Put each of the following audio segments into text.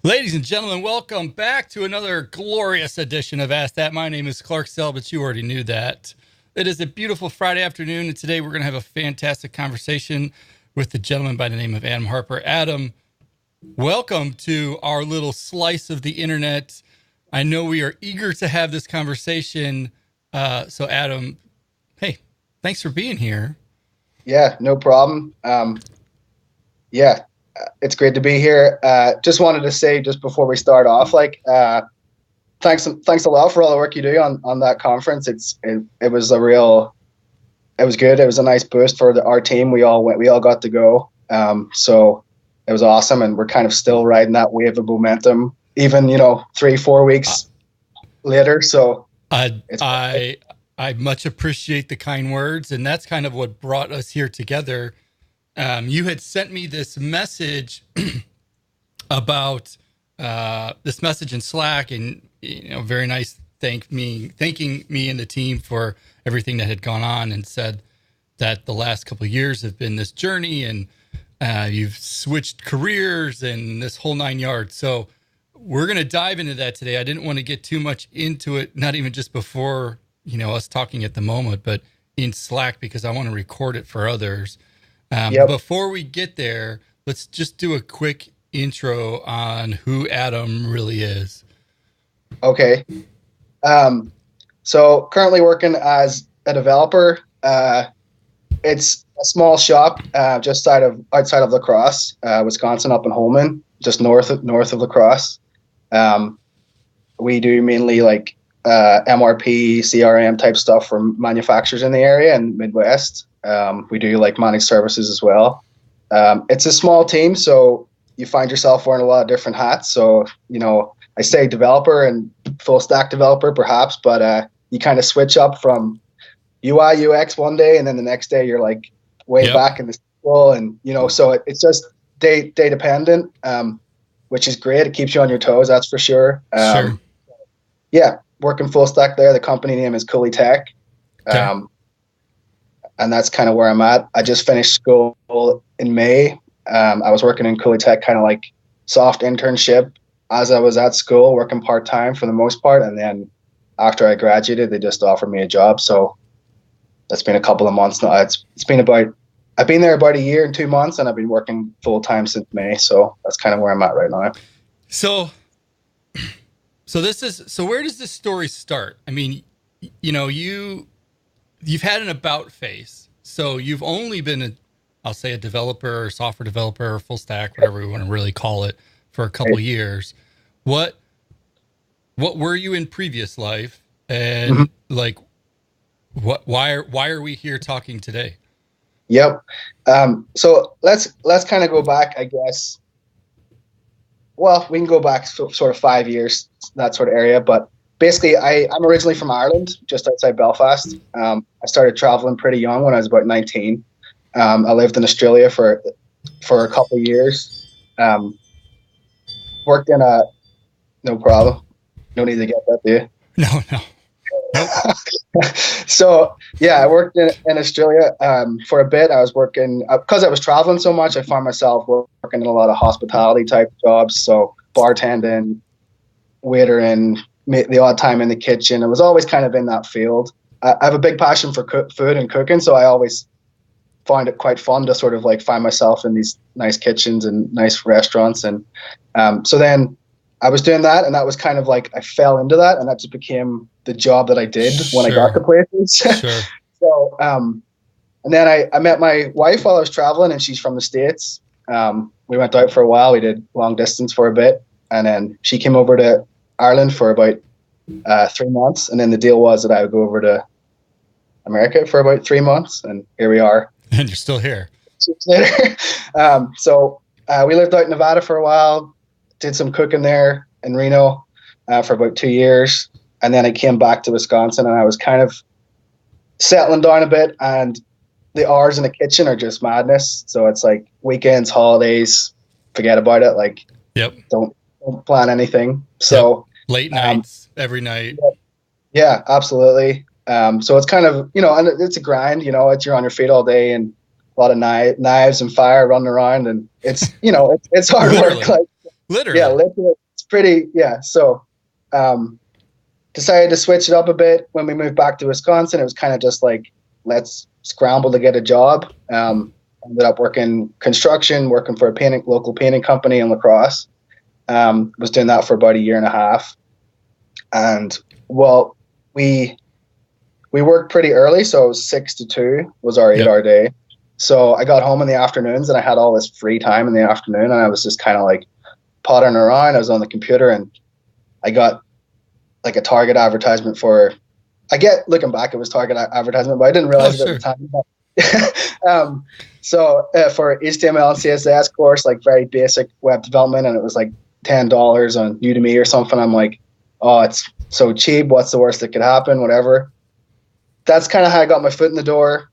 Ladies and gentlemen, welcome back to another glorious edition of Ask That. My name is Clark Sell, but you already knew that. It is a beautiful Friday afternoon, and today we're going to have a fantastic conversation with the gentleman by the name of Adam Harpur. Adam, welcome to our little slice of the internet. I know we are eager to have this conversation. So Adam, hey, thanks for being here. Yeah, no problem. It's great to be here. Just wanted to say, just before we start off, thanks a lot for all the work you do on that conference. It was good. It was a nice boost for our team. We all got to go. So it was awesome, and we're kind of still riding that wave of momentum, even 3-4 weeks later. So I much appreciate the kind words, and that's kind of what brought us here together. You had sent me this message about this message in Slack, and very nice thanking me and the team for everything that had gone on, and said that the last couple of years have been this journey, and you've switched careers and this whole 9 yards. So we're going to dive into that today. I didn't want to get too much into it, not even just before us talking at the moment, but in Slack, because I want to record it for others. Before we get there, let's just do a quick intro on who Adam really is. Okay. So currently working as a developer. It's a small shop just outside of La Crosse, Wisconsin, up in Holmen, just north of La Crosse. We do mainly MRP, CRM type stuff for manufacturers in the area and Midwest. We do managed services as well. It's a small team, so you find yourself wearing a lot of different hats. So, I say developer and full stack developer perhaps, but you kind of switch up from UI, UX one day, and then the next day you're way back in the SQL, and so it's just day dependent, which is great. It keeps you on your toes, that's for sure. Sure. Yeah, working full stack there. The company name is Cooley Tech. Okay. And that's kind of where I'm at. I just finished school in May. I was working in Cooley Tech, kind of soft internship as I was at school, working part-time for the most part. And then after I graduated, they just offered me a job. So that's been a couple of months now. I've been there about a year and 2 months, and I've been working full-time since May. So that's kind of where I'm at right now. So where does this story start? I mean, you've had an about face. So you've only been I'll say a developer or software developer or full stack, whatever we want to really call it, for a couple of years. What were you in previous life? And why are we here talking today? Yep. So let's kind of go back, I guess. Well, we can go back sort of 5 years, that sort of area. But basically, I'm originally from Ireland, just outside Belfast. I started traveling pretty young when I was about 19. I lived in Australia for a couple of years. Worked in no problem. No need to get that, do you? No. So yeah, I worked in Australia for a bit. I was working because I was traveling so much. I found myself working in a lot of hospitality type jobs, so bartending, waitering, the odd time in the kitchen. I was always kind of in that field. I have a big passion for food and cooking, so I always find it quite fun to sort of find myself in these nice kitchens and nice restaurants. And so then I was doing that, and that was kind of I fell into that, and that just became the job that I did when I got to places. Sure. So, and then I met my wife while I was traveling, and she's from the States. We went out for a while. We did long distance for a bit, and then she came over to Ireland for about 3 months, and then the deal was that I would go over to America for about 3 months, and here we are. And you're still here. 6 later. So we lived out in Nevada for a while, did some cooking there in Reno for about 2 years, and then I came back to Wisconsin, and I was kind of settling down a bit, and the hours in the kitchen are just madness. So it's weekends, holidays, forget about it. Don't plan anything. So late nights every night. Yeah, absolutely. So it's kind of, and it's a grind, you're on your feet all day, and a lot of knives and fire running around, and it's, it's hard Literally. work. Yeah, Literally. literally, it's pretty. Yeah, so decided to switch it up a bit when we moved back to Wisconsin. It was kind of just like, let's scramble to get a job. Ended up working construction, working for a local painting company in La Crosse. Was doing that for about a year and a half, and well, we worked pretty early, so it was 6 to 2 was our 8 hour day. So I got home in the afternoons and I had all this free time in the afternoon, and I was just kind of like pottering around. I was on the computer and I got like a Target advertisement for, I get looking back, it was Target advertisement, but I didn't realize it at the time. So for HTML and CSS course, like very basic web development, and it was like $10 on Udemy or something. I'm like, oh, it's so cheap. What's the worst that could happen? Whatever. That's kind of how I got my foot in the door.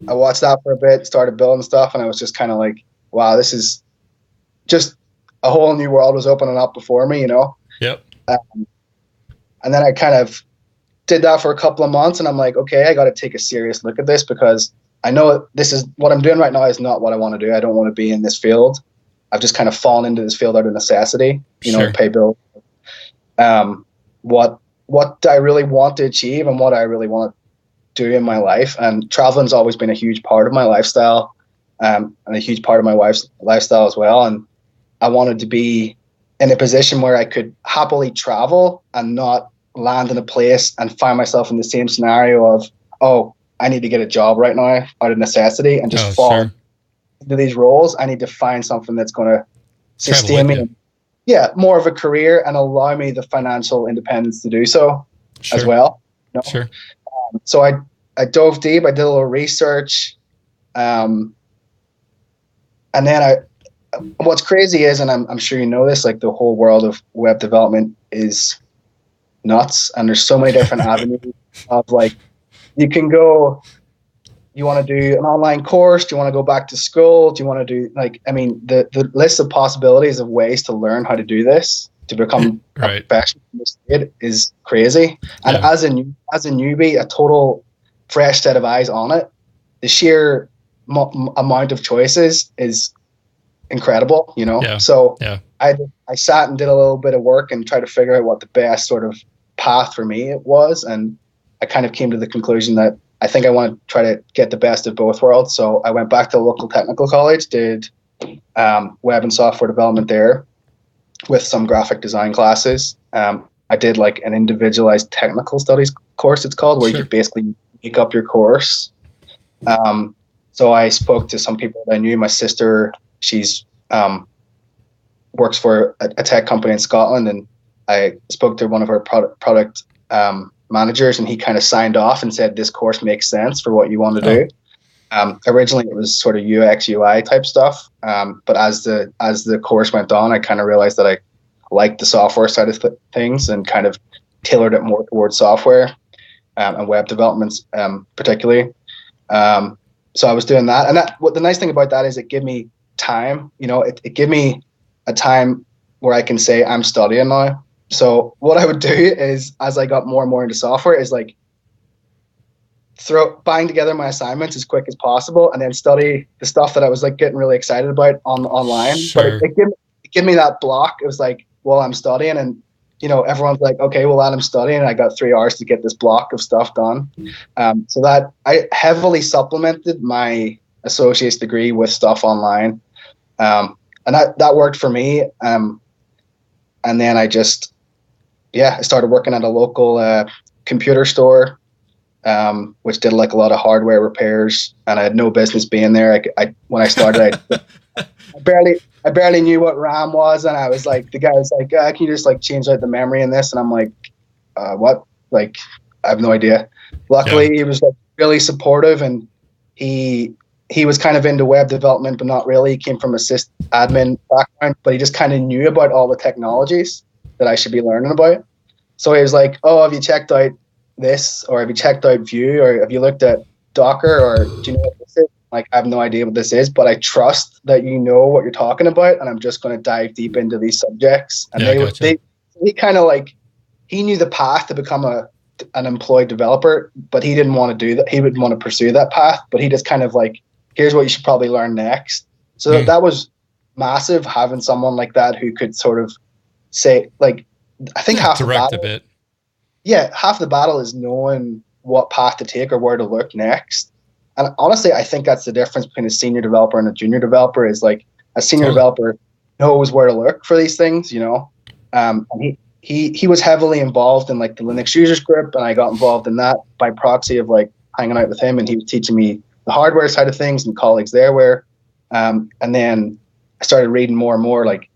I watched that for a bit, started building stuff, and I was just kind of like, wow, this is just a whole new world was opening up before me, you know? Yep. And then I kind of did that for a couple of months, and I'm like, okay, I got to take a serious look at this, because I know this is what I'm doing right now is not what I want to do. I don't want to be in this field. I've just kind of fallen into this field out of necessity, you know, to pay bills. What I really want to achieve and what I really want to do in my life. And traveling's always been a huge part of my lifestyle, and a huge part of my wife's lifestyle as well. And I wanted to be in a position where I could happily travel and not land in a place and find myself in the same scenario of, oh, I need to get a job right now out of necessity and just fall into these roles. I need to find something that's going to sustain me. Yeah, more of a career and allow me the financial independence to do so as well. You know? So I dove deep. I did a little research. And then what's crazy is, and I'm sure you know this, like the whole world of web development is nuts. And there's so many different avenues of like, you can go, you want to do an online course? Do you want to go back to school? Do you want to do like, I mean, the list of possibilities of ways to learn how to do this, to become a professional in this field is crazy. And as a newbie, a total fresh set of eyes on it, the sheer amount of choices is incredible, you know? So I sat and did a little bit of work and tried to figure out what the best sort of path for me it was. And I kind of came to the conclusion that I think I want to try to get the best of both worlds. So I went back to a local technical college, did web and software development there with some graphic design classes. I did like an individualized technical studies course, it's called, where you could basically make up your course. So I spoke to some people that I knew. My sister, she's works for a tech company in Scotland, and I spoke to one of her product managers, and he kind of signed off and said, this course makes sense for what you want to do. Originally it was sort of UX UI type stuff. But as the course went on, I kind of realized that I liked the software side of things and kind of tailored it more towards software, and web developments, particularly. So I was doing that. And what the nice thing about that is it gave me time, you know, it gave me a time where I can say I'm studying now. So what I would do is, as I got more and more into software, is like buying together my assignments as quick as possible, and then study the stuff that I was like getting really excited about online. But it gave me that block. It was like, well, I'm studying, and you know, everyone's like, okay, well, I'm studying, and I got 3 hours to get this block of stuff done. So that I heavily supplemented my associate's degree with stuff online, and that worked for me. And then I just I started working at a local computer store, which did like a lot of hardware repairs, and I had no business being there. When I started, I barely knew what RAM was, and I was like, the guy was like, can you just like change out the memory in this? And I'm like, what? Like, I have no idea. Luckily, he was like really supportive, and he was kind of into web development, but not really. He came from a sysadmin background, but he just kind of knew about all the technologies that I should be learning about. So he was like, oh, have you checked out this, or have you checked out Vue, or have you looked at Docker, or do you know what this is? Like, I have no idea what this is, but I trust that you know what you're talking about, and I'm just going to dive deep into these subjects. And he kind of like, he knew the path to become an employed developer, but he didn't want to do that. He wouldn't want to pursue that path, but he just kind of like, here's what you should probably learn next. So that was massive having someone like that who could sort of say, like, I think half the direct a battle, bit. yeah, half the battle is knowing what path to take or where to look next. And honestly, I think that's the difference between a senior developer and a junior developer is like a senior Totally. developer knows where to look for these things, you know. And he was heavily involved in like the Linux users group, and I got involved in that by proxy of like hanging out with him, and he was teaching me the hardware side of things, and colleagues there were. And then I started reading more and more, like,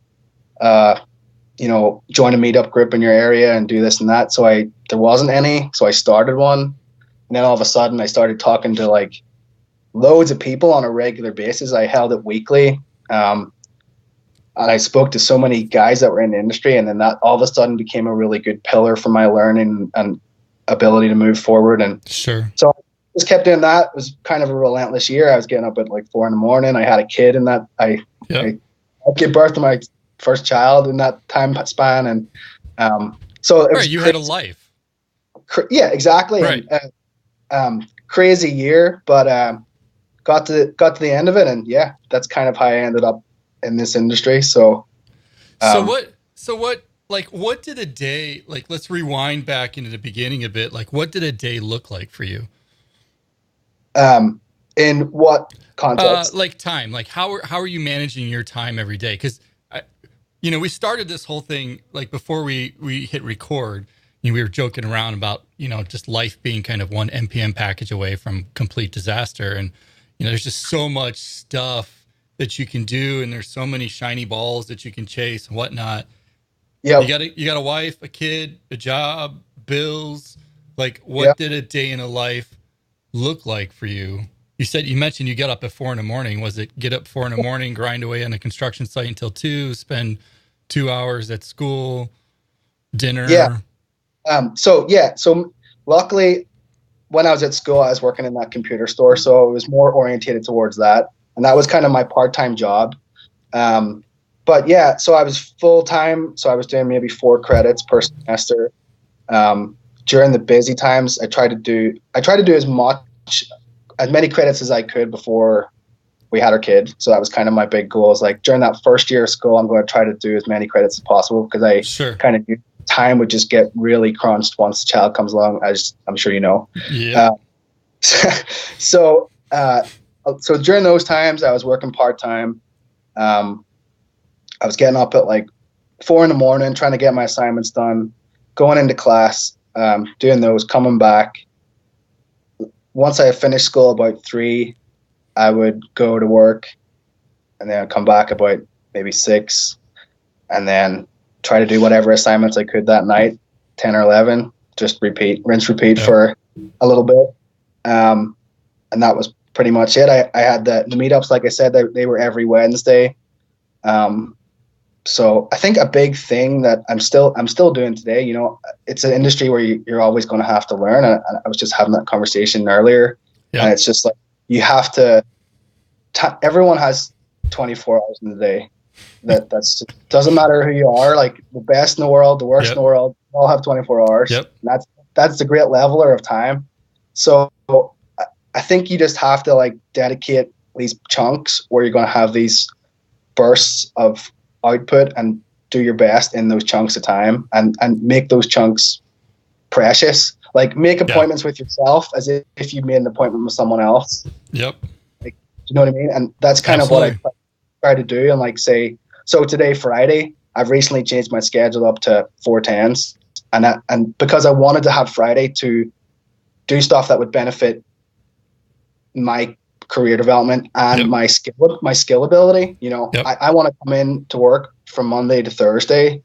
you know, join a meetup group in your area and do this and that. So there wasn't any, so I started one, and then all of a sudden I started talking to like loads of people on a regular basis. I held it weekly. And I spoke to so many guys that were in the industry, and then that all of a sudden became a really good pillar for my learning and ability to move forward. And Sure. so I just kept doing that. It was kind of a relentless year. I was getting up at like 4 a.m. I had a kid in that. I gave birth to my first child in that time span. And so it was you had a life. Yeah, exactly. Right. And, crazy year, but got to the end of it. And yeah, that's kind of how I ended up in this industry. So what did a day, like, let's rewind back into the beginning a bit. Like, what did a day look like for you? In what context? Like time, like how are you managing your time every day? Cause we started this whole thing, like before we hit record, we were joking around about, just life being kind of one NPM package away from complete disaster. And, there's just so much stuff that you can do, and there's so many shiny balls that you can chase and whatnot. Yeah, you got a wife, a kid, a job, bills. Like, what did a day in a life look like for you? You mentioned you get up at 4 a.m. Was it get up 4 a.m, grind away on a construction site until 2, spend 2 hours at school, dinner? Yeah. So luckily, when I was at school, I was working in that computer store, so it was more orientated towards that. And that was kind of my part-time job. But yeah, so I was full-time. So I was doing maybe 4 credits per semester. During the busy times, I tried to do as many credits as I could before we had our kid. So that was kind of my big goal. Is like during that first year of school, I'm going to try to do as many credits as possible, because I kind of knew time would just get really crunched once the child comes along, as I'm sure you know. Yeah. So during those times, I was working part-time. I was getting up at like 4 a.m, trying to get my assignments done, going into class, doing those, coming back. Once I finished school about 3, I would go to work, and then I'd come back about maybe 6, and then try to do whatever assignments I could that night, 10 or 11, just rinse, repeat for a little bit. And that was pretty much it. I had the meetups, like I said, they were every Wednesday. So I think a big thing that I'm still doing today, it's an industry where you're always going to have to learn. And I was just having that conversation earlier, and it's just like, you have to, everyone has 24 hours in the day. That's doesn't matter who you are, like the best in the world, the worst in the world, all have 24 hours. Yep. And that's the great leveler of time. So I think you just have to like dedicate these chunks where you're going to have these bursts of output, and do your best in those chunks of time, and make those chunks precious. Like, make appointments with yourself as if you made an appointment with someone else. Yep. Like, you know what I mean? And that's kind of what I try to do. And like, say, so today, Friday, I've recently changed my schedule up to 4/10s, and because I wanted to have Friday to do stuff that would benefit my career development and my skill ability. I want to come in to work from Monday to Thursday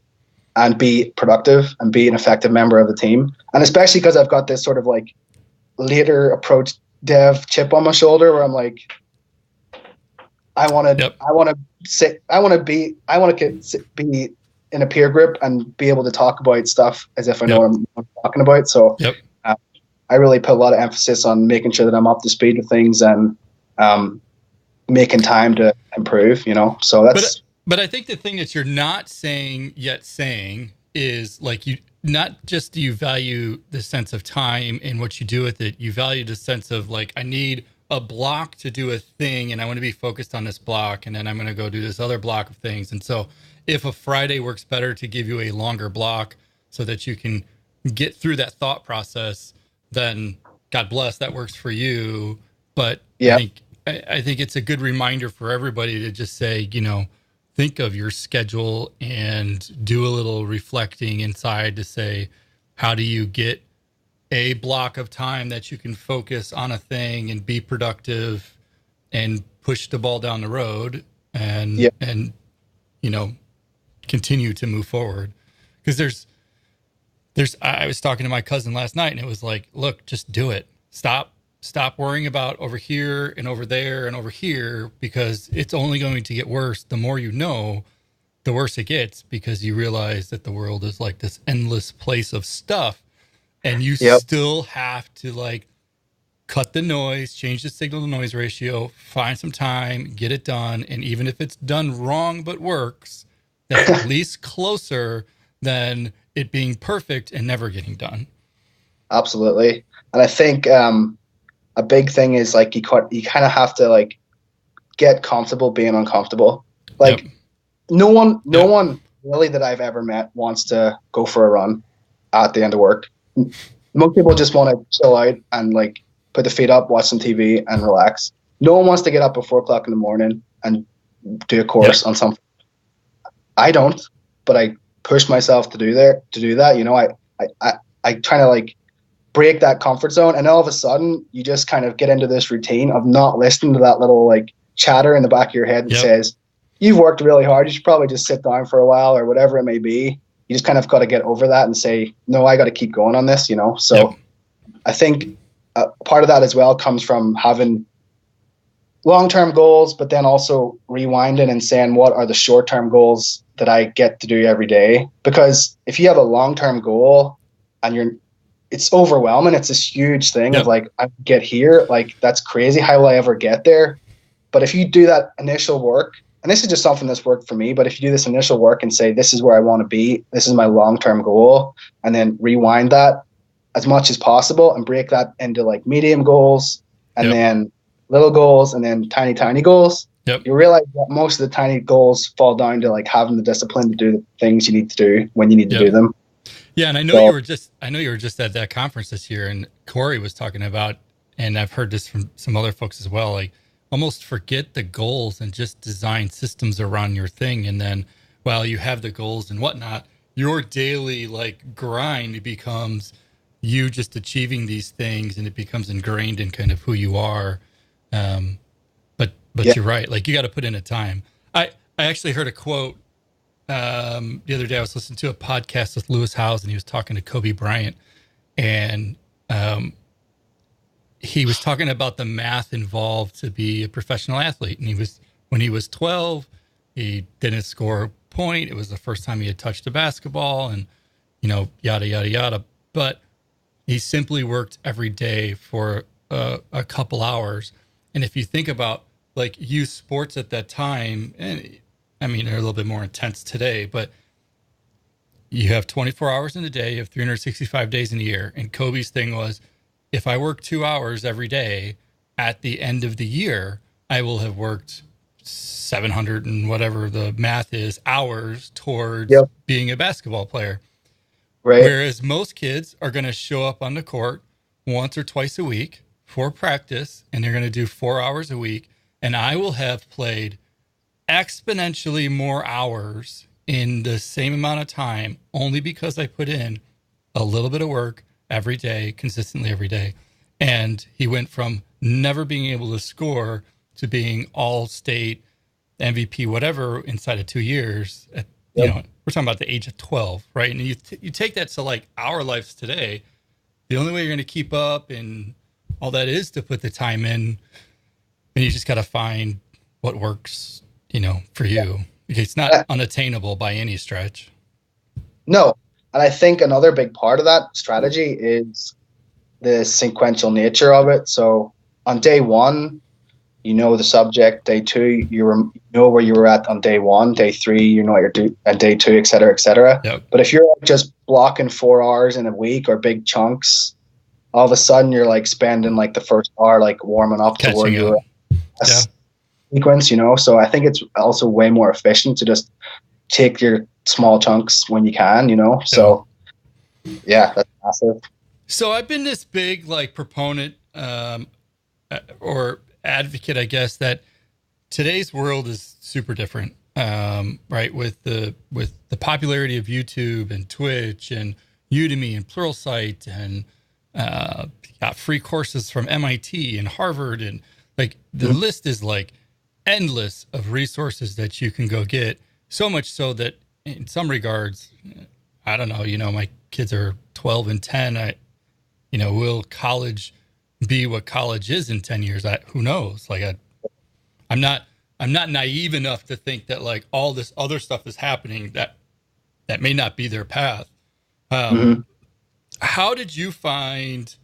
and be productive and be an effective member of the team. And especially because I've got this sort of like later approach dev chip on my shoulder, where I'm like, I want to be in a peer group and be able to talk about stuff as if I know what I'm talking about. So I really put a lot of emphasis on making sure that I'm up to speed with things, and making time to improve, so that's. But I think the thing that you're not saying is, like, you not just do you value the sense of time and what you do with it, you value the sense of like, I need a block to do a thing, and I want to be focused on this block, and then I'm going to go do this other block of things. And so if a Friday works better to give you a longer block so that you can get through that thought process, then God bless, that works for you. But Yeah. I think it's a good reminder for everybody to just say, think of your schedule and do a little reflecting inside to say, how do you get a block of time that you can focus on a thing and be productive and push the ball down the road and continue to move forward? Because I was talking to my cousin last night, and it was like, look, just do it. Stop worrying about over here and over there and over here, because it's only going to get worse. The more you know, the worse it gets, because you realize that the world is like this endless place of stuff, and you still have to like cut the noise, change the signal to noise ratio, find some time, get it done. And even if it's done wrong but works, that's at least closer than it being perfect and never getting done. Absolutely. And I think a big thing is like you kind of have to like get comfortable being uncomfortable. Like no one really that I've ever met wants to go for a run at the end of work. Most people just want to chill out and like put the feet up, watch some TV, and relax. No one wants to get up at 4 o'clock in the morning and do a course on something. I don't, but I push myself to do that. I try to like break that comfort zone, and all of a sudden you just kind of get into this routine of not listening to that little like chatter in the back of your head that says, you've worked really hard, you should probably just sit down for a while, or whatever it may be. You just kind of got to get over that and say, no, I got to keep going on this, So I think part of that as well comes from having long-term goals, but then also rewinding and saying, what are the short-term goals that I get to do every day? Because if you have a long-term goal and it's overwhelming, it's this huge thing of like, I get here, like that's crazy. How will I ever get there? But if you do that initial work, and this is just something that's worked for me, but if you do this initial work and say, this is where I want to be, this is my long-term goal, and then rewind that as much as possible and break that into like medium goals and then little goals and then tiny goals, you realize that most of the tiny goals fall down to like having the discipline to do the things you need to do when you need to do them. Yeah. And I know you were just at that conference this year, and Corey was talking about, and I've heard this from some other folks as well, like almost forget the goals and just design systems around your thing. And then while you have the goals and whatnot, your daily like grind becomes you just achieving these things, and it becomes ingrained in kind of who you are. But you're right. Like you got to put in a time. I actually heard a quote the other day. I was listening to a podcast with Lewis Howes, and he was talking to Kobe Bryant, and he was talking about the math involved to be a professional athlete. And when he was 12, he didn't score a point. It was the first time he had touched a basketball, and yada yada yada. But he simply worked every day for a couple hours. And if you think about like youth sports at that time, and I mean, they're a little bit more intense today, but you have 24 hours in a day, you have 365 days in a year. And Kobe's thing was, if I work 2 hours every day, at the end of the year, I will have worked 700 and whatever the math is hours towards being a basketball player. Right. Whereas most kids are going to show up on the court once or twice a week for practice, and they're going to do 4 hours a week. And I will have played exponentially more hours in the same amount of time, only because I put in a little bit of work every day, consistently every day. And he went from never being able to score to being all state MVP, whatever, inside of 2 years. We're talking about the age of 12, right? And you take that to like our lives today. The only way you're going to keep up and all that is to put the time in, and you just got to find what works, for you. It's not unattainable by any stretch. No. And I think another big part of that strategy is the sequential nature of it. So on day one, the subject. Day two, you know where you were at on day one. Day three, you know what you're doing at day two, et cetera, et cetera. Yep. But if you're just blocking 4 hours in a week or big chunks all of a sudden you're like spending like the first hour like warming up to where Catching you're up. a Yeah. sequence, you know. So I think it's also way more efficient to just take your small chunks when you can, you know. So yeah, that's massive. So I've been this big like proponent or advocate, I guess, that today's world is super different, right? With the popularity of YouTube and Twitch and Udemy and Pluralsight and got free courses from MIT and Harvard, and like the list is like endless of resources that you can go get. So much so that in some regards, I don't know, you know, my kids are 12 and 10. Will college be what college is in 10 years? Who knows? Like I'm not naive enough to think that like all this other stuff is happening that may not be their path. How did you find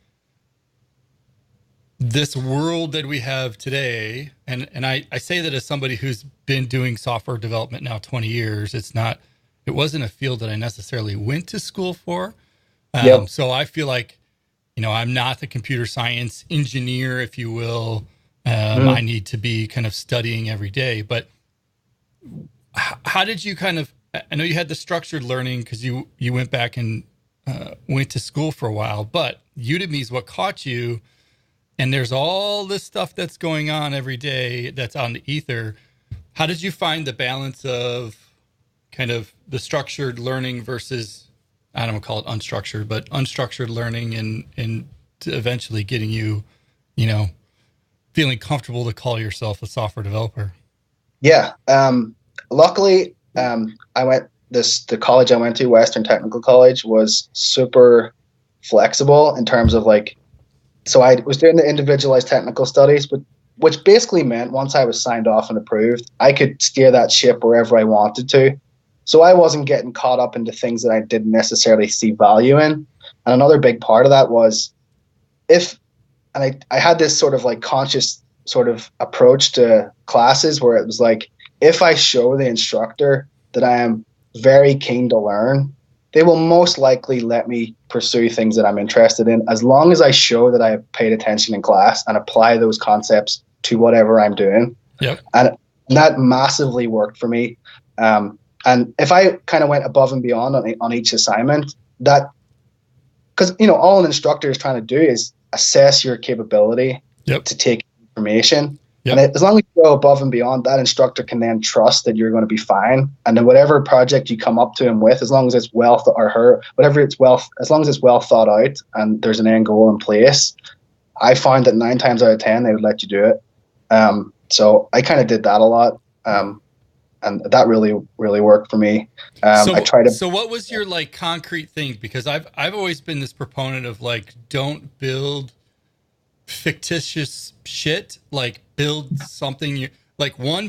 this world that we have today? And I say that as somebody who's been doing software development now 20 years. It wasn't a field that I necessarily went to school for. So I feel like, I'm not the computer science engineer, if you will. I need to be kind of studying every day. But how did you I know you had the structured learning because you went back and went to school for a while, but Udemy is what caught you. And there's all this stuff that's going on every day that's on the ether. How did you find the balance of kind of the structured learning versus, I don't want to call it unstructured, but unstructured learning and to eventually getting you, feeling comfortable to call yourself a software developer? Yeah. Luckily, the college I went to, Western Technical College, was super flexible in terms of like, so I was doing the individualized technical studies, but which basically meant once I was signed off and approved, I could steer that ship wherever I wanted to. So I wasn't getting caught up into things that I didn't necessarily see value in. And another big part of that was I had this sort of like conscious sort of approach to classes where it was like, if I show the instructor that I am very keen to learn, they will most likely let me pursue things that I'm interested in, as long as I show that I have paid attention in class and apply those concepts to whatever I'm doing. Yep. And that massively worked for me. And if I kind of went above and beyond on each assignment, because all an instructor is trying to do is assess your capability to take information. Yep. And as long as you go above and beyond, that instructor can then trust that you're going to be fine. And then whatever project you come up to him with, as long as it's as long as it's well thought out and there's an end goal in place, I found that 9 times out of 10 they would let you do it. So I kind of did that a lot, and that really, really worked for me. So what was your like concrete thing? Because I've always been this proponent of like, don't build fictitious shit. Like build something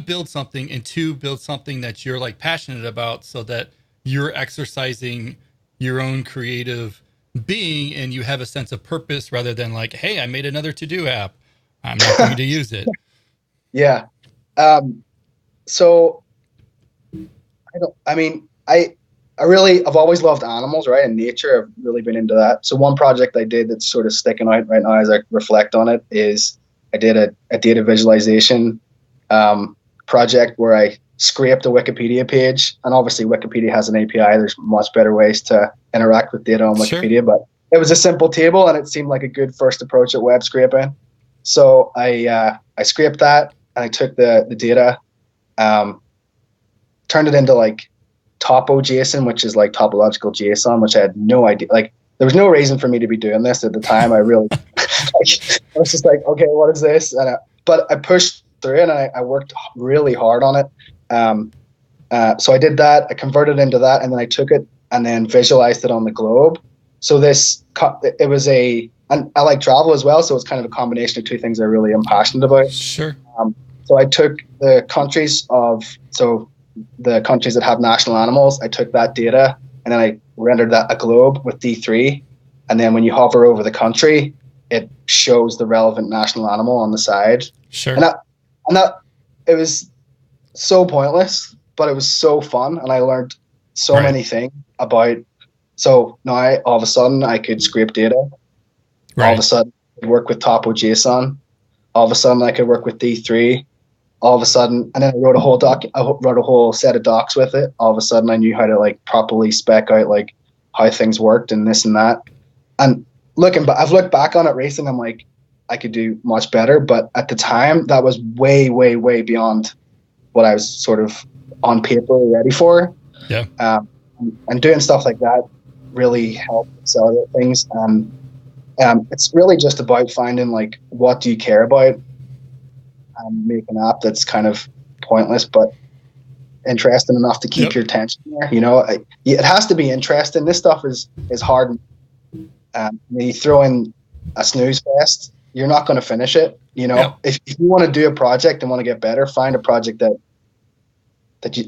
build something, and 2, build something that you're like passionate about, so that you're exercising your own creative being and you have a sense of purpose, rather than like, hey, I made another to-do app, I'm not going to use it. Yeah. So I've always loved animals, right? And nature, I've really been into that. So one project I did that's sort of sticking out right now as I reflect on it is I did a data visualization project where I scraped a Wikipedia page. And obviously Wikipedia has an API. There's much better ways to interact with data on Wikipedia, sure. But it was a simple table and it seemed like a good first approach at web scraping. So I scraped that and I took the data, turned it into like Topo.json, which is like topological JSON, which I had no idea. Like there was no reason for me to be doing this at the time. I really, I was just like, okay, what is this? But I pushed through it and I worked really hard on it. So I did that. I converted into that, and then I took it and then visualized it on the globe. So and I like travel as well. So it's kind of a combination of 2 things I really am passionate about. Sure. So I took the countries that have national animals, I took that data and then I rendered that a globe with D3. And then when you hover over the country, it shows the relevant national animal on the side. Sure. And that it was so pointless, but it was so fun. And I learned so many things about, so now all of a sudden I could scrape data. All of a Right. sudden, I could work with Topological JSON. All of a sudden, I could work with D3. All of a sudden, and then I wrote a whole set of docs with it. All of a sudden, I knew how to like properly spec out like how things worked and this and that. And I've looked back on it recently. I'm like, I could do much better, but at the time, that was way, way, way beyond what I was sort of on paper ready for. Yeah. And doing stuff like that really helped accelerate things. It's really just about finding like what do you care about, and make an app that's kind of pointless but interesting enough to keep Yep. your attention there. It has to be interesting. This stuff is hard. You throw in a snooze fest, you're not going to finish it. Yep. If you want to do a project and want to get better, find a project that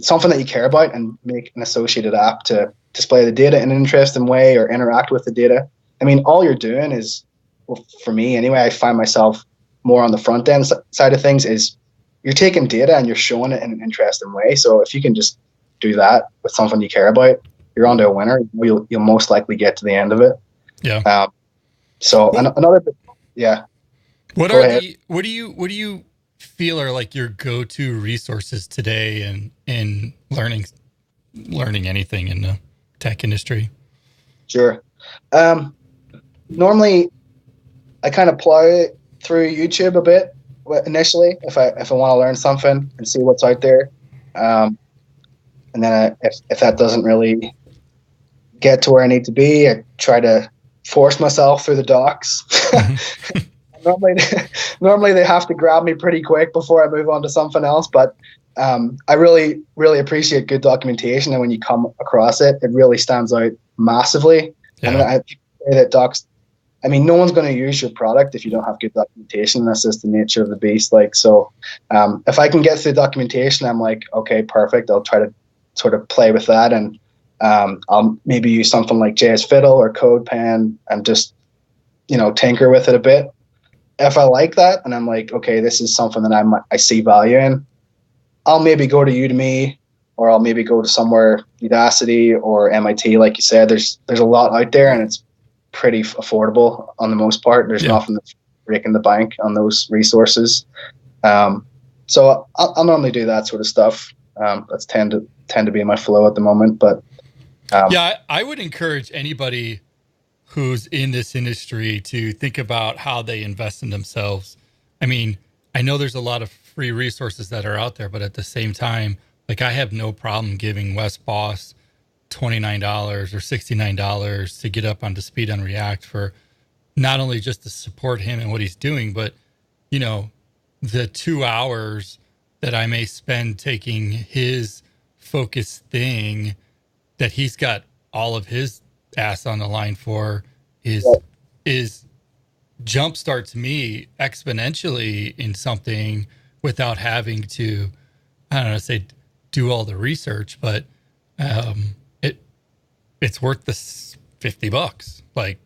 something that you care about, and make an associated app to display the data in an interesting way or interact with the data. I mean, all you're doing is, well, for me anyway, I find myself more on the front end side of things, is you're taking data and you're showing it in an interesting way. So if you can just do that with something you care about, you're onto a winner. You'll most likely get to the end of it. Yeah. So another bit, yeah. What Go are ahead. what do you feel are like your go-to resources today in learning anything in the tech industry? Sure. Normally, I kind of plow through YouTube a bit initially if I want to learn something and see what's out there. And then if that doesn't really get to where I need to be, I try to force myself through the docs. Normally they have to grab me pretty quick before I move on to something else. But I really, really appreciate good documentation, and when you come across it, it really stands out massively. Yeah. And I say that docs, I mean, no one's going to use your product if you don't have good documentation. That's just the nature of the beast. If I can get through documentation, I'm like, okay, perfect. I'll try to sort of play with that, and I'll maybe use something like JS Fiddle or CodePen and just tinker with it a bit. If I like that, and I'm like, okay, this is something that I see value in, I'll maybe go to Udemy, or I'll maybe go to somewhere, Udacity or MIT. Like you said, there's a lot out there, and it's pretty affordable on the most part. There's nothing that's breaking the bank on those resources. So I'll normally do that sort of stuff. That's tend to be my flow at the moment. But I would encourage anybody who's in this industry to think about how they invest in themselves. I mean, I know there's a lot of free resources that are out there, but at the same time, like, I have no problem giving Wes Boss $29 or $69 to get up onto speed on React, for not only just to support him and what he's doing, but the 2 hours that I may spend taking his focus thing that he's got all of his ass on the line for is jumpstarts me exponentially in something without having to, I don't know, say do all the research, but it's worth the $50. Like,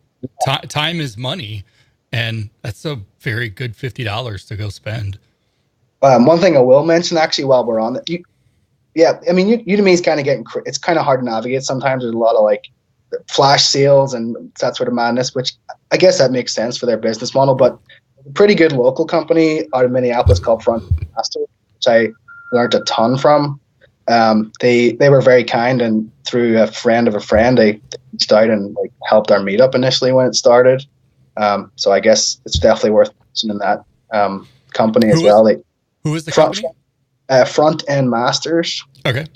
time is money, and that's a very good $50 to go spend. one thing I will mention, actually, while we're on it, I mean, Udemy is kind of it's kind of hard to navigate sometimes. There's a lot of like flash sales and that sort of madness, which I guess that makes sense for their business model. But a pretty good local company out of Minneapolis called Frontend, which I learned a ton from. They were very kind, and through a friend of a friend, they reached out and like helped our meetup initially when it started. So I guess it's definitely worth mentioning that company as well. Who is the company? Front End Masters. Okay.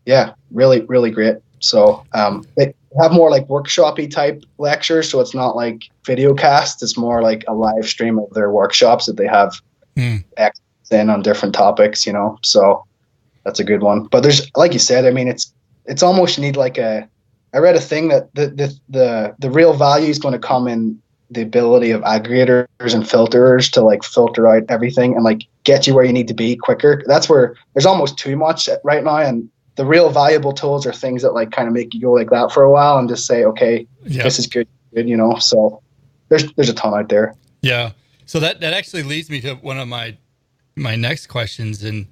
Yeah, really, really great. So they have more like workshop-y type lectures, so it's not like video cast. It's more like a live stream of their workshops that they have experts in on different topics, So that's a good one. But there's, like you said, I mean, it's almost, you need like I read a thing that the real value is going to come in the ability of aggregators and filterers to like filter out everything and like get you where you need to be quicker. That's where there's almost too much right now, and the real valuable tools are things that like kind of make you go like that for a while and just say, okay, this is good, So there's a ton out there. Yeah. So that actually leads me to one of my next questions. And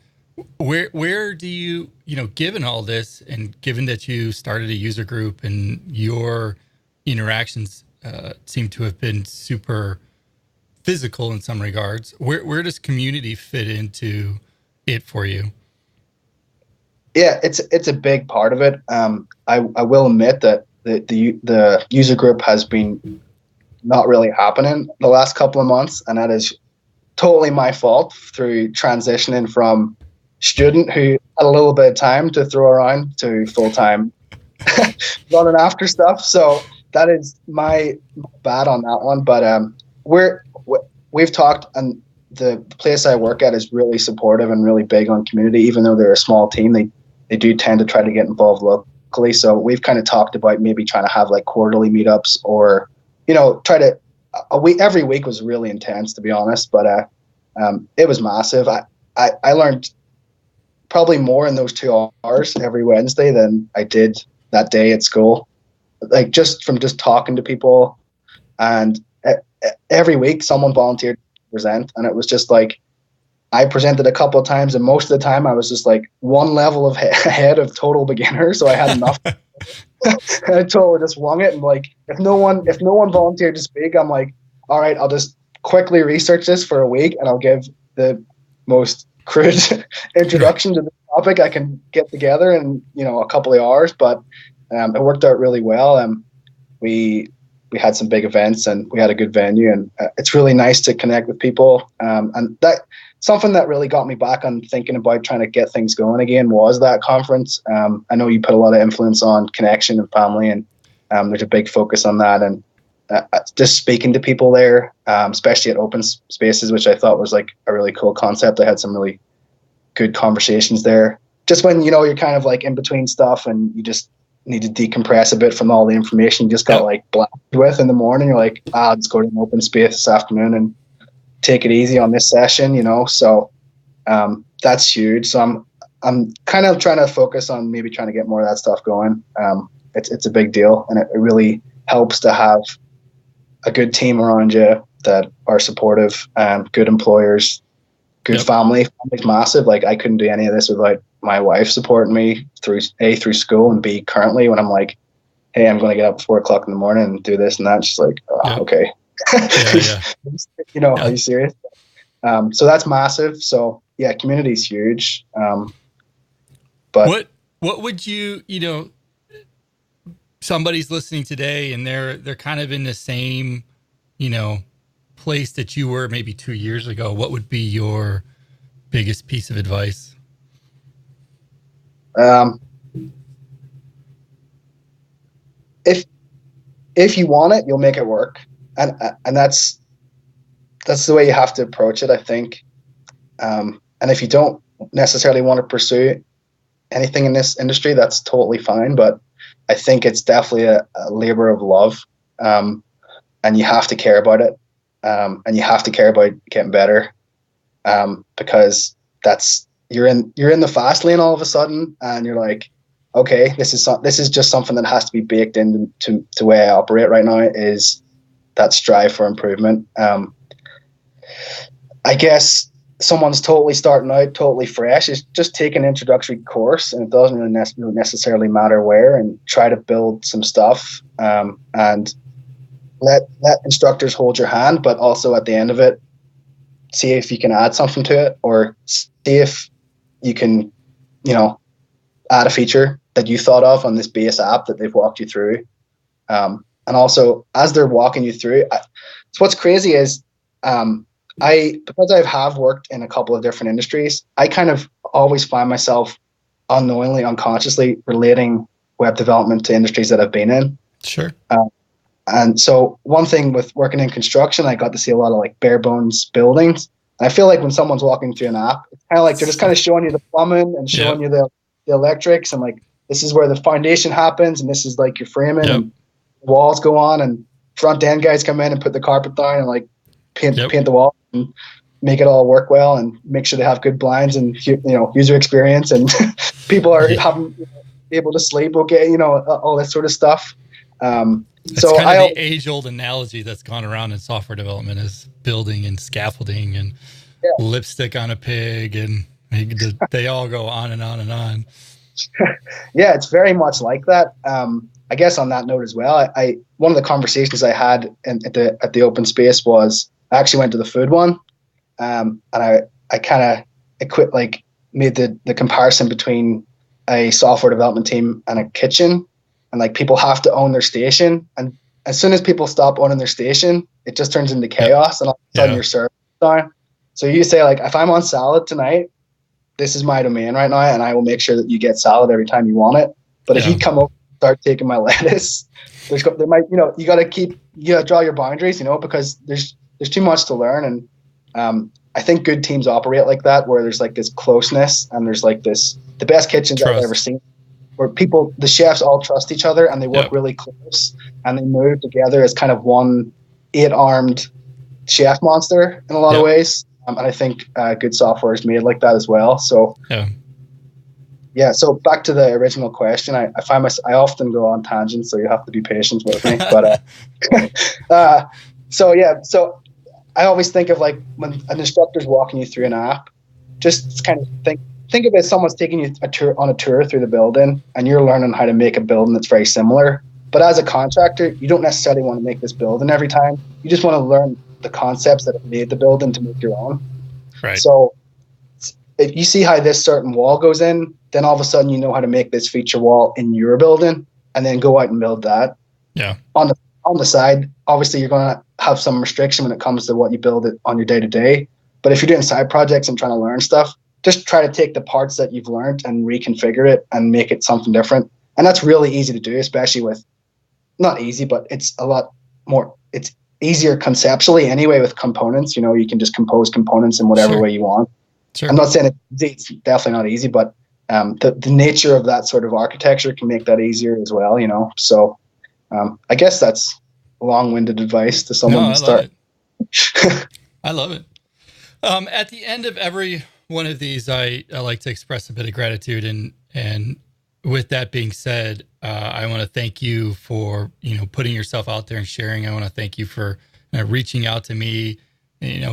where do you, given all this, and given that you started a user group and your interactions seem to have been super physical in some regards. Where does community fit into it for you? Yeah, it's a big part of it. I will admit that the user group has been not really happening the last couple of months, and that is totally my fault through transitioning from student who had a little bit of time to throw around to full time running after stuff. So that is my bad on that one. But we've talked, and the place I work at is really supportive and really big on community. Even though they're a small team, they do tend to try to get involved locally. So we've kind of talked about maybe trying to have like quarterly meetups, or try to every week was really intense, to be honest. But it was massive. I learned probably more in those 2 hours every Wednesday than I did that day at school, like just from talking to people. And every week someone volunteered to present, and it was just like I presented a couple of times, and most of the time I was just like one level of ahead of total beginner, so I had enough. I totally just wung it, and like if no one volunteered to speak, I'm like, all right, I'll just quickly research this for a week, and I'll give the most crude introduction to the topic I can get together in a couple of hours. But it worked out really well. We had some big events, and we had a good venue, and it's really nice to connect with people. And that something that really got me back on thinking about trying to get things going again was that conference. I know you put a lot of influence on connection and family, and there's a big focus on that. And just speaking to people there, especially at open spaces, which I thought was like a really cool concept. I had some really good conversations there. Just when you're kind of like in between stuff, and you just need to decompress a bit from all the information you just got like blasted with in the morning. You're like, let's go to an open space this afternoon and take it easy on this session, So that's huge. So I'm kind of trying to focus on maybe trying to get more of that stuff going. It's a big deal, and it really helps to have a good team around you that are supportive, good employers, good family. Family's massive. Like I couldn't do any of this without my wife supporting me through school, and B, currently when I'm like, hey, I'm going to get up at 4:00 in the morning and do this and that. She's like, okay. Are you serious? So that's massive. So yeah, community is huge. But what would you, somebody's listening today and they're kind of in the same, place that you were maybe 2 years ago. What would be your biggest piece of advice? If you want it, you'll make it work. And that's the way you have to approach it, I think. And if you don't necessarily want to pursue anything in this industry, that's totally fine. But I think it's definitely a labor of love, and you have to care about it, and you have to care about getting better, because you're in the fast lane all of a sudden, and you're like, okay, this is just something that has to be baked into the way I operate right now, is that strive for improvement. I guess someone's totally starting out, totally fresh, is just take an introductory course, and it doesn't really necessarily matter where, and try to build some stuff, and let instructors hold your hand, but also at the end of it, see if you can add something to it, or see if you can, add a feature that you thought of on this base app that they've walked you through. And also, as they're walking you through, so what's crazy is, because I have worked in a couple of different industries, I kind of always find myself unknowingly, unconsciously relating web development to industries that I've been in. Sure. And so one thing with working in construction, I got to see a lot of like bare bones buildings. And I feel like when someone's walking through an app, it's kind of like they're just kind of showing you the plumbing and showing you the electrics, and like, this is where the foundation happens, and this is like your framing, and walls go on, and front end guys come in and put the carpet down and like paint the wall and make it all work well, and make sure they have good blinds and user experience, and people are able to sleep okay, all that sort of stuff. It's so kind of the age-old analogy that's gone around in software development is building and scaffolding and lipstick on a pig, and they all go on and on and on. Yeah, it's very much like that. I guess on that note as well, I one of the conversations I had at the open space was I actually went to the food one, and I kind of equip like made the comparison between a software development team and a kitchen, and like people have to own their station, and as soon as people stop owning their station, it just turns into chaos, and all of a sudden your service is down. So you say like, if I'm on salad tonight, this is my domain right now, and I will make sure that you get salad every time you want it. But if you come over and start taking my lettuce, there might, you got to draw your boundaries, because there's too much to learn. And I think good teams operate like that, where there's like this closeness and there's like the best kitchens I've ever seen, where the chefs all trust each other and they work really close and they move together as kind of one 8-armed chef monster in a lot of ways. And I think good software is made like that as well. So so back to the original question, I find I often go on tangents, so you have to be patient with me. But so I always think of like when an instructor's walking you through an app, just kind of think of it as someone's taking you on a tour through the building, and you're learning how to make a building that's very similar. But as a contractor, you don't necessarily want to make this building every time. You just want to learn the concepts that have made the building to make your own. Right. So if you see how this certain wall goes in, then all of a sudden you know how to make this feature wall in your building, and then go out and build that. Yeah. On the side, obviously you're going to have some restriction when it comes to what you build it on your day-to-day. But if you're doing side projects and trying to learn stuff, just try to take the parts that you've learned and reconfigure it and make it something different. And that's really easy to do, especially with, not easy, but it's a lot more, it's easier conceptually anyway with components. You can just compose components in whatever way you want. Sure. I'm not saying it's definitely not easy, but the nature of that sort of architecture can make that easier as well, So I guess that's long-winded advice to someone to start. I love it. At the end of every one of these, I like to express a bit of gratitude, and with that being said, I want to thank you for putting yourself out there and sharing. I want to thank you for reaching out to me,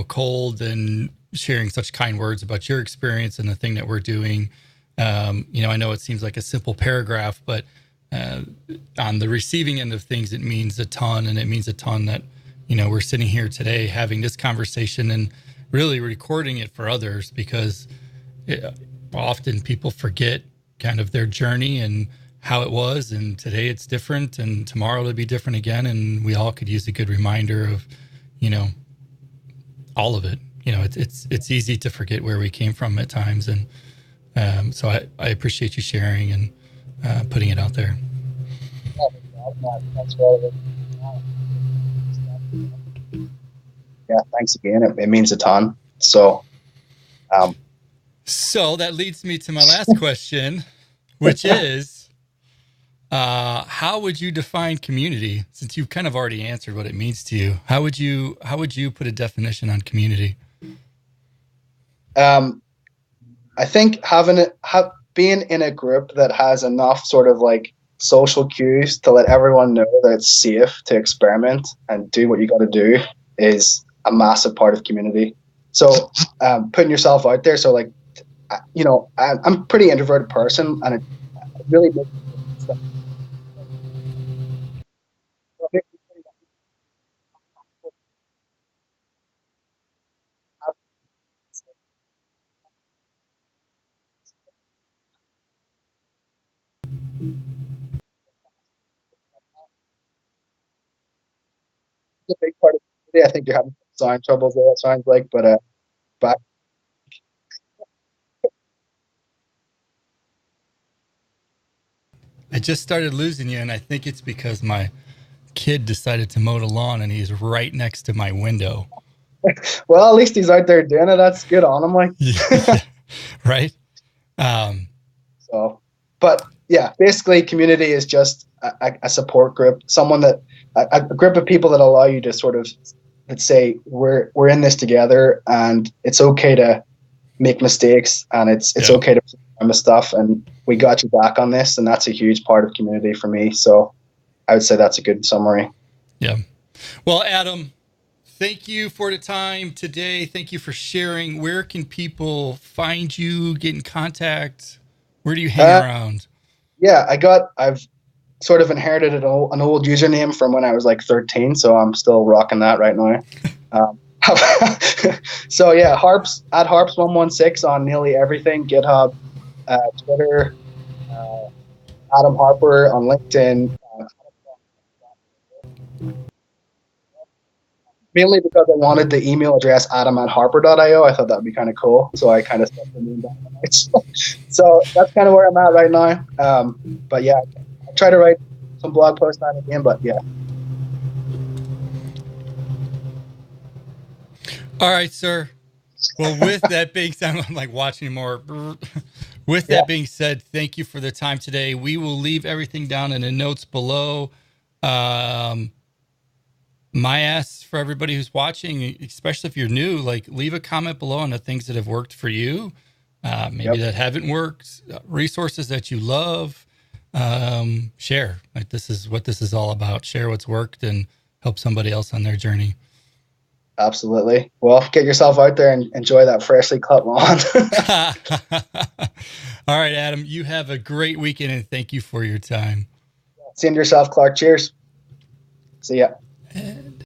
cold, and sharing such kind words about your experience and the thing that we're doing. I know it seems like a simple paragraph, but on the receiving end of things, it means a ton, and it means a ton that we're sitting here today having this conversation and really recording it for others, because often people forget kind of their journey and how it was, and today it's different, and tomorrow it'll be different again, and we all could use a good reminder of all of it. It's easy to forget where we came from at times, and so I appreciate you sharing and putting it out there. Yeah, thanks again. It means a ton. So that leads me to my last question, which is, how would you define community? Since you've kind of already answered what it means to you, how would you put a definition on community? I think being in a group that has enough sort of like social cues to let everyone know that it's safe to experiment and do what you got to do is a massive part of community. So putting yourself out there. So like, I'm a pretty introverted person, and it really makes stuff. It's a big part of community. I think you're having sound troubles there, it sounds like, but back. I just started losing you, and I think it's because my kid decided to mow the lawn, and he's right next to my window. Well, at least he's out there doing it. That's good on him, like. Yeah, right. But yeah, basically, community is just a support group, a group of people that allow you to sort of, let's say, we're in this together, and it's okay to make mistakes, and it's okay to play with stuff, and we got you back on this, and that's a huge part of community for me. So I would say that's a good summary. Yeah. Well, Adam, thank you for the time today. Thank you for sharing. Where can people find you, get in contact? Where do you hang around? Yeah, I've sort of inherited an old username from when I was like 13, so I'm still rocking that right now. Um, so yeah, Harps at Harps116 on nearly everything: GitHub, Twitter, Adam Harpur on LinkedIn. Mainly because I wanted the email address adam@harper.io. I thought that'd be kind of cool, so I kind of stuck the name down. So that's kind of where I'm at right now. But yeah, I try to write some blog posts on it again. But yeah. All right, sir. Well, with that being said, I'm like watching more. With Yeah. that being said, thank you for the time today. We will leave everything down in the notes below. My ask for everybody who's watching, especially if you're new, like leave a comment below on the things that have worked for you, maybe that haven't worked, resources that you love. Share. Like this is what this is all about. Share what's worked and help somebody else on their journey. Absolutely. Well, get yourself out there and enjoy that freshly cut lawn. All right, Adam, you have a great weekend and thank you for your time. See you yourself, Clark. Cheers. See ya.